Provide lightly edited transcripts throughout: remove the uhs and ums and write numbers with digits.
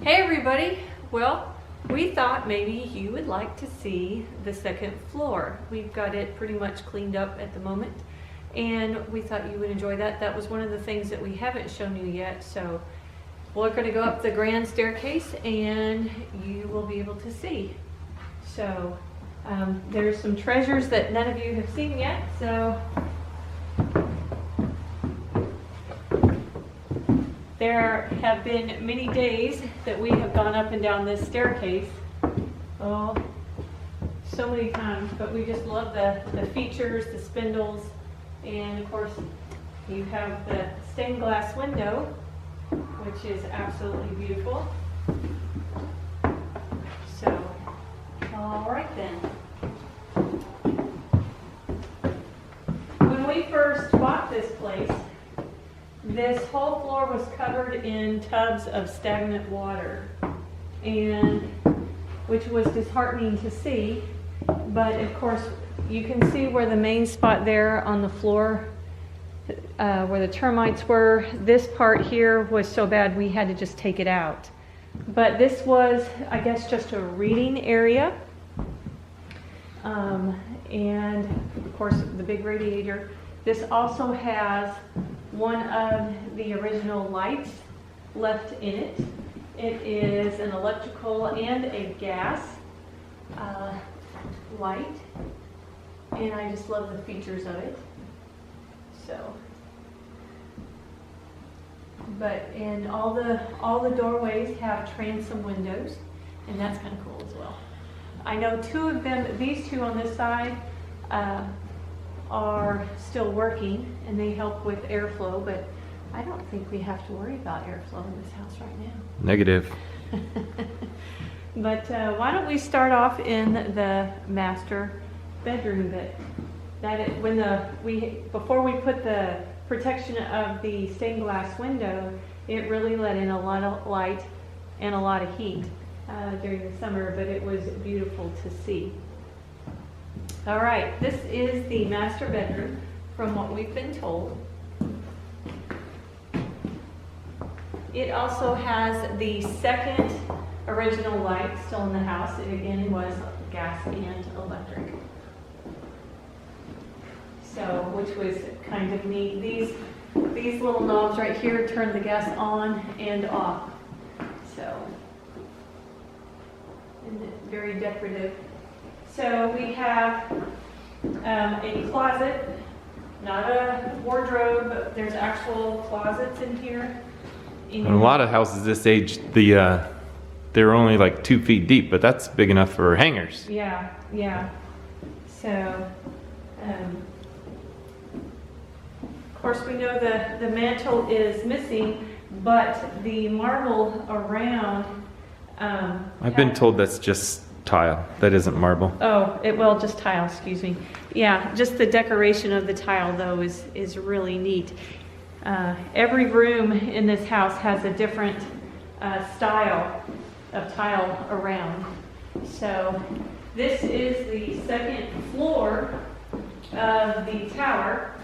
Hey everybody! Well, we thought maybe you would like to see the second floor. We've got it pretty much cleaned up at the moment, and we thought you would enjoy that. That was one of the things that we haven't shown you yet, so we're going to go up the grand staircase and you will be able to see. So there's some treasures that none of you have seen yet, so there have been many days that we have gone up and down this staircase, oh, so many times, but we just love the features, the spindles, and of course you have the stained glass window, which is absolutely beautiful. So, all right then. When we first bought this place, this whole floor was covered in tubs of stagnant water, and which was disheartening to see. But of course, you can see where the main spot there on the floor, where the termites were. This part here was so bad we had to just take it out. But this was, I guess, just a reading area, and of course the big radiator. This also has one of the original lights left in it. It is an electrical and a gas light, and I just love the features of it. So, and all the doorways have transom windows, and that's kind of cool as well. I know two of them, these two on this side, are still working, and they help with airflow, but I don't think we have to worry about airflow in this house right now. Negative. But why don't we start off in the master bedroom before we put the protection of the stained glass window, it really let in a lot of light and a lot of heat during the summer, but it was beautiful to see. All right, this is the master bedroom from what we've been told. It also has the second original light still in the house. It again was gas and electric. So, which was kind of neat. These little knobs right here turn the gas on and off. So, and very decorative. So we have a closet, not a wardrobe, but there's actual closets in here. In a lot of houses this age, they're only like 2 feet deep, but that's big enough for hangers. Yeah, yeah. So, of course we know the mantle is missing, but the marble around. I've been told that's just tile. That isn't marble. Oh, just tile, excuse me. Yeah, just the decoration of the tile though is really neat. Every room in this house has a different style of tile around. So this is the second floor of the tower,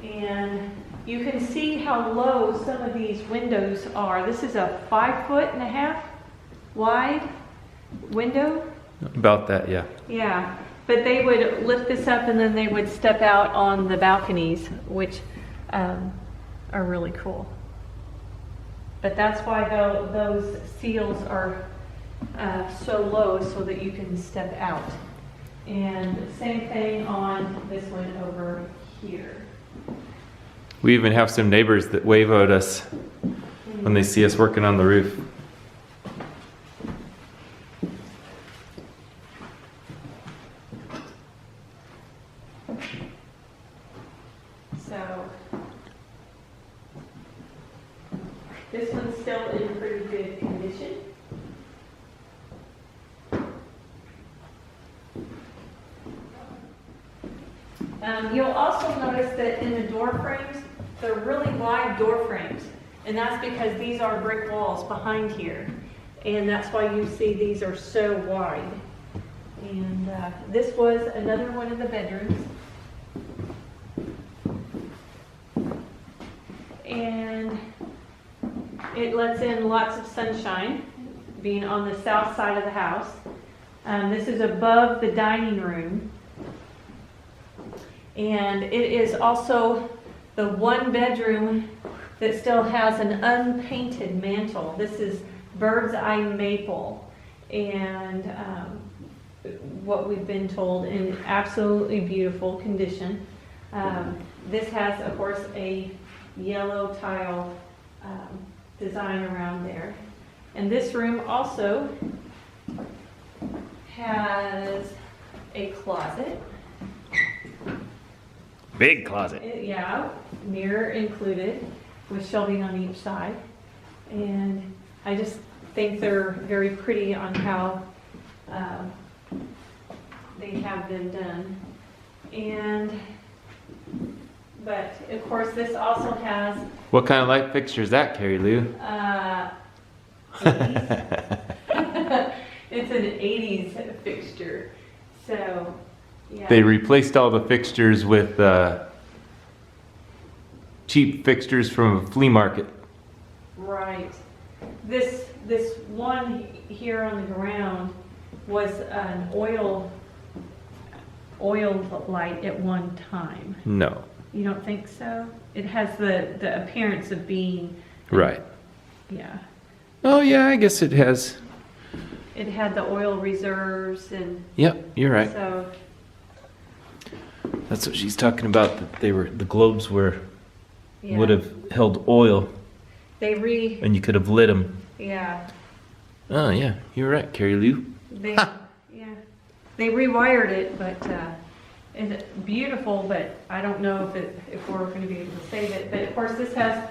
and you can see how low some of these windows are. This is a 5.5 foot wide window. About that, yeah. Yeah, but they would lift this up and then they would step out on the balconies, which are really cool. But that's why those seals are so low, so that you can step out. And same thing on this one over here. We even have some neighbors that wave at us when they see us working on the roof. So this one's still in pretty good condition. You'll also notice that in the door frames, they're really wide door frames, and that's because these are brick walls behind here, and that's why you see these are so wide. And this was another one of the bedrooms. And It lets in lots of sunshine, being on the south side of the house. This is above the dining room. And it is also the one bedroom that still has an unpainted mantle. This is bird's eye maple. And what we've been told, in absolutely beautiful condition. This has, of course, a yellow tile design around there. And this room also has a closet. Big closet. Yeah, mirror included, with shelving on each side. And I just think they're very pretty on how they have them done. But of course, this also has What kind of light fixture is that, Carrie Lou? 80s. It's an 80s fixture. So, yeah. They replaced all the fixtures with cheap fixtures from a flea market. Right. This one here on the ground was an oil light at one time. No. You don't think so? It has the appearance of being. Right. Yeah. Oh yeah, I guess it has. It had the oil reserves and. Yep, you're right. So. That's what she's talking about. That the globes were Yeah. would have held oil, They and you could have lit them. Yeah. Oh yeah, you're right, Carrie Lou. They They rewired it, but it's beautiful. But I don't know if we're going to be able to save it. But of course, this has,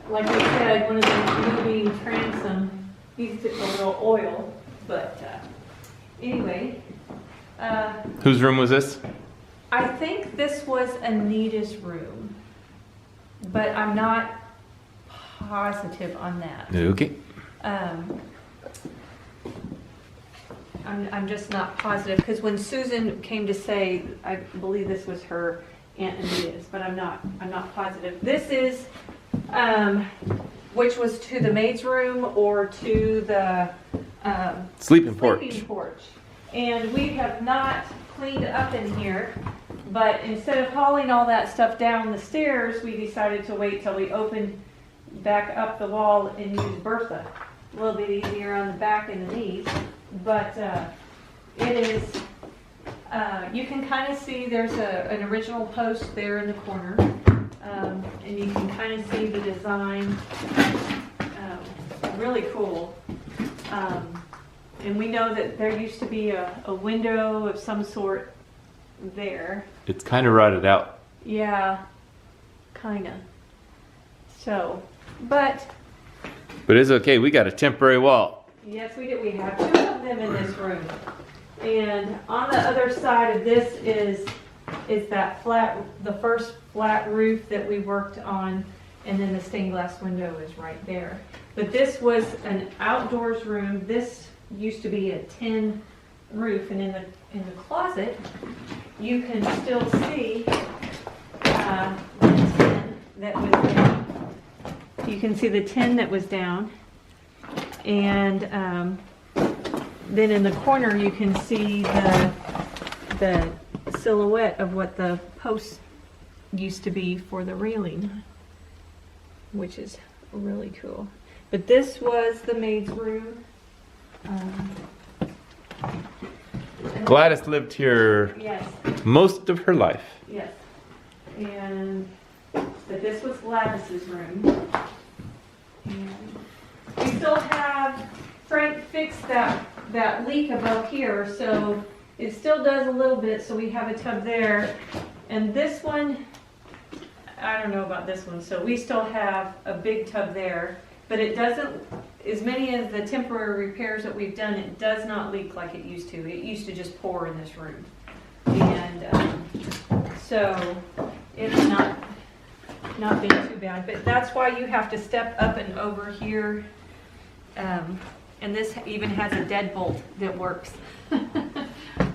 like I said, one of the moving transom. Needs a little oil, but anyway. Whose room was this? I think this was Anita's room, but I'm not positive on that. Okay. I'm just not positive, because when Susan came to say, I believe this was her Aunt Anita's, but I'm not positive. This is, which was to the maid's room or to the Sleeping porch. And we have not cleaned up in here, but instead of hauling all that stuff down the stairs, we decided to wait till we opened back up the wall and use Bertha. A little bit easier on the back and the knees, but it is, you can kind of see there's an original post there in the corner, and you can kind of see the design, really cool. And we know that there used to be a window of some sort there. It's kind of rotted out. Yeah, kind of. So, but it's okay. We got a temporary wall. yes, we do. We have two of them in this room. And on the other side of this is that the first flat roof that we worked on, and then the stained glass window is right there. But this was an outdoors room. This used to be a tin roof, and in the closet you can still see the tin that was down. You can see the tin that was down, and then in the corner you can see the silhouette of what the post used to be for the railing, which is really cool. But this was the maid's room. Gladys lived here Yes, most of her life. yes. And but this was Gladys's room. And we still have, Frank fixed that leak above here, so it still does a little bit, so we have a tub there. And this one, I don't know about this one, so we still have a big tub there, but it doesn't, as many of the temporary repairs that we've done, it does not leak like it used to. It used to just pour in this room. And so it's not been too bad, but that's why you have to step up and over here. And this even has a deadbolt that works,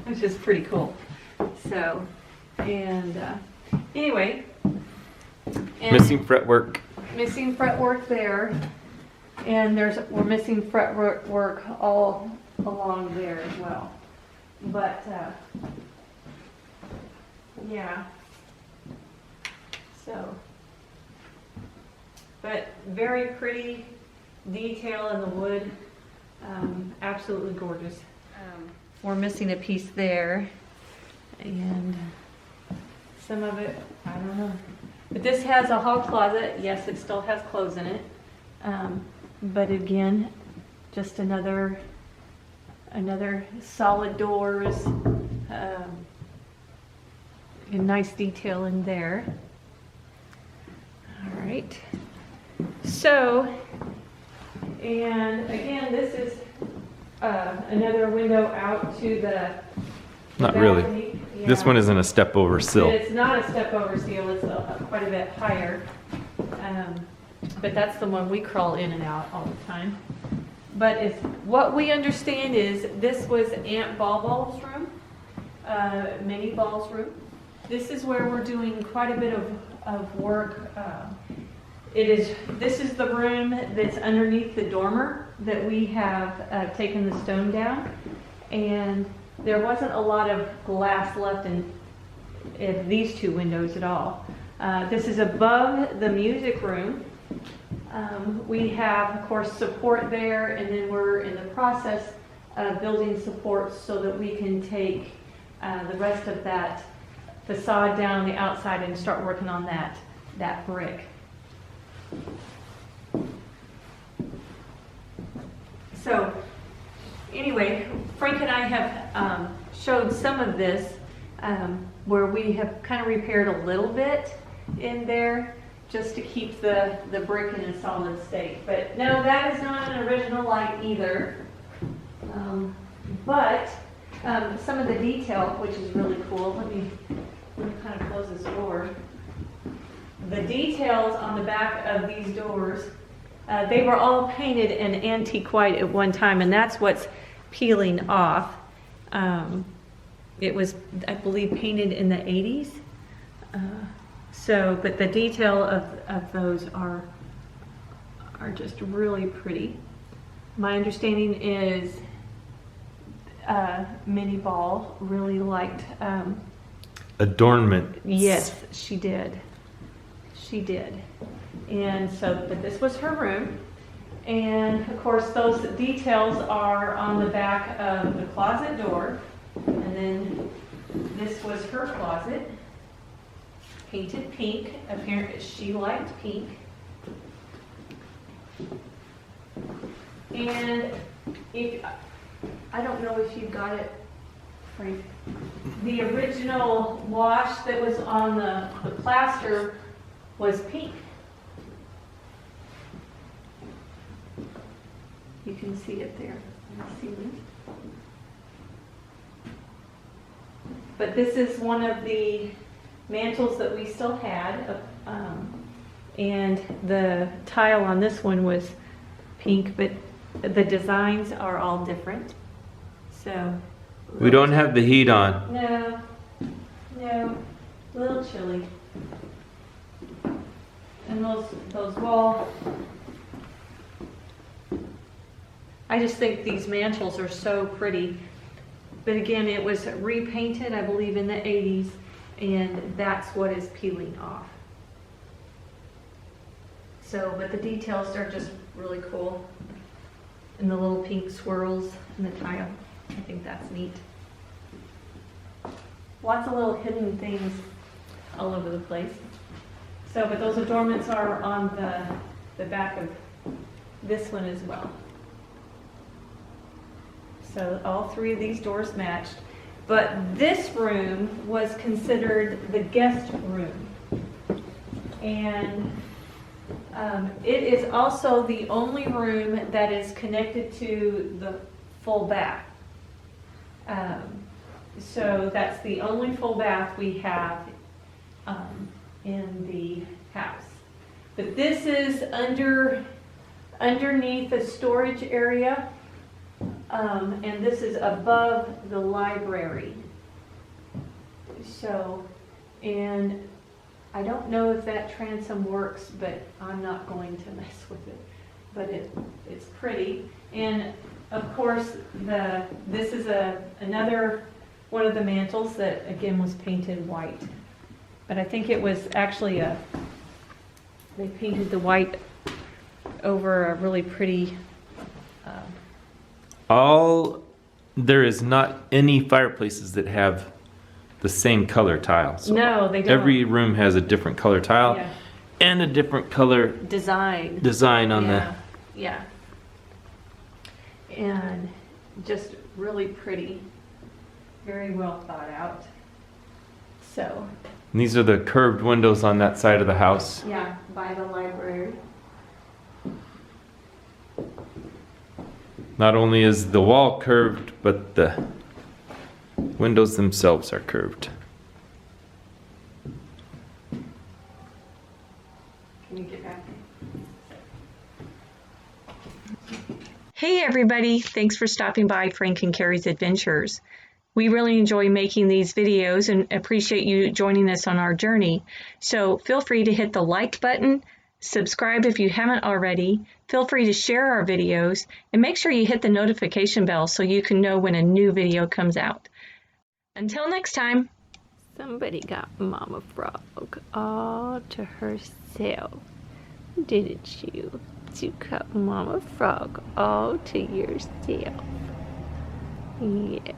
which is pretty cool. So, and anyway. And Missing fretwork. missing fretwork there. And we're missing fretwork all along there as well. But, yeah. So, but very pretty detail in the wood. Absolutely gorgeous. We're missing a piece there. And some of it, I don't know. But this has a hall closet. Yes, it still has clothes in it. But again, just another solid doors. A nice detail in there. All right. So, and again, this is another window out to the Not balcony. really. Yeah. This one isn't a step over sill. It's not a step over seal, it's quite a bit higher. But that's the one we crawl in and out all the time. But what we understand is this was Aunt Ball's room, Minnie Ball's room. This is where we're doing quite a bit of work. This is the room that's underneath the dormer that we have taken the stone down. And there wasn't a lot of glass left in these two windows at all. This is above the music room. We have, of course, support there, and then we're in the process of building supports so that we can take the rest of that facade down the outside and start working on that brick. So, anyway, Frank and I have showed some of this where we have kind of repaired a little bit in there just to keep the brick in a solid state. But no, that is not an original light either. But some of the detail, which is really cool, let me kind of close this door. The details on the back of these doors, they were all painted in antique white at one time, and that's what's peeling off. It was, I believe, painted in the 80s. But the detail of those are just really pretty. My understanding is Minnie Ball really liked Adornment. Yes, she did. She did. And so, but this was her room. And of course, those details are on the back of the closet door. And then this was her closet, painted pink. Apparently, she liked pink. And I don't know if you got it, Frank. The original wash that was on the plaster was pink. You can see it there on the ceiling. But this is one of the mantels that we still had, and the tile on this one was pink, but the designs are all different. So We don't have the heat on. no, a little chilly. And those walls, I just think these mantels are so pretty. But again, it was repainted, I believe, in the 80s, and that's what is peeling off. So, but the details are just really cool. And the little pink swirls in the tile. I think that's neat. Lots of little hidden things all over the place. So, but those adornments are on the back of this one as well. So all three of these doors matched. But this room was considered the guest room. And it is also the only room that is connected to the full bath. So that's the only full bath we have in the house. But this is underneath a storage area. And this is above the library. So, and I don't know if that transom works, but I'm not going to mess with it. but it's pretty. And of course, this is another one of the mantels that again was painted white. But I think it was actually they painted the white over a really pretty. There is not any fireplaces that have the same color tile. So no, they don't. Every room has a different color tile. Yeah. And a different color design on yeah, and just really pretty, very well thought out. So and these are the curved windows on that side of the house. yeah, by the library. Not only is the wall curved, but the windows themselves are curved. Can you get back? Hey everybody, thanks for stopping by Frank and Carrie's Adventures. We really enjoy making these videos and appreciate you joining us on our journey. So feel free to hit the like button, subscribe if you haven't already, feel free to share our videos, and make sure you hit the notification bell so you can know when a new video comes out. Until next time. Somebody got Mama Frog all to herself, didn't you? You got Mama Frog all to yourself. Yeah.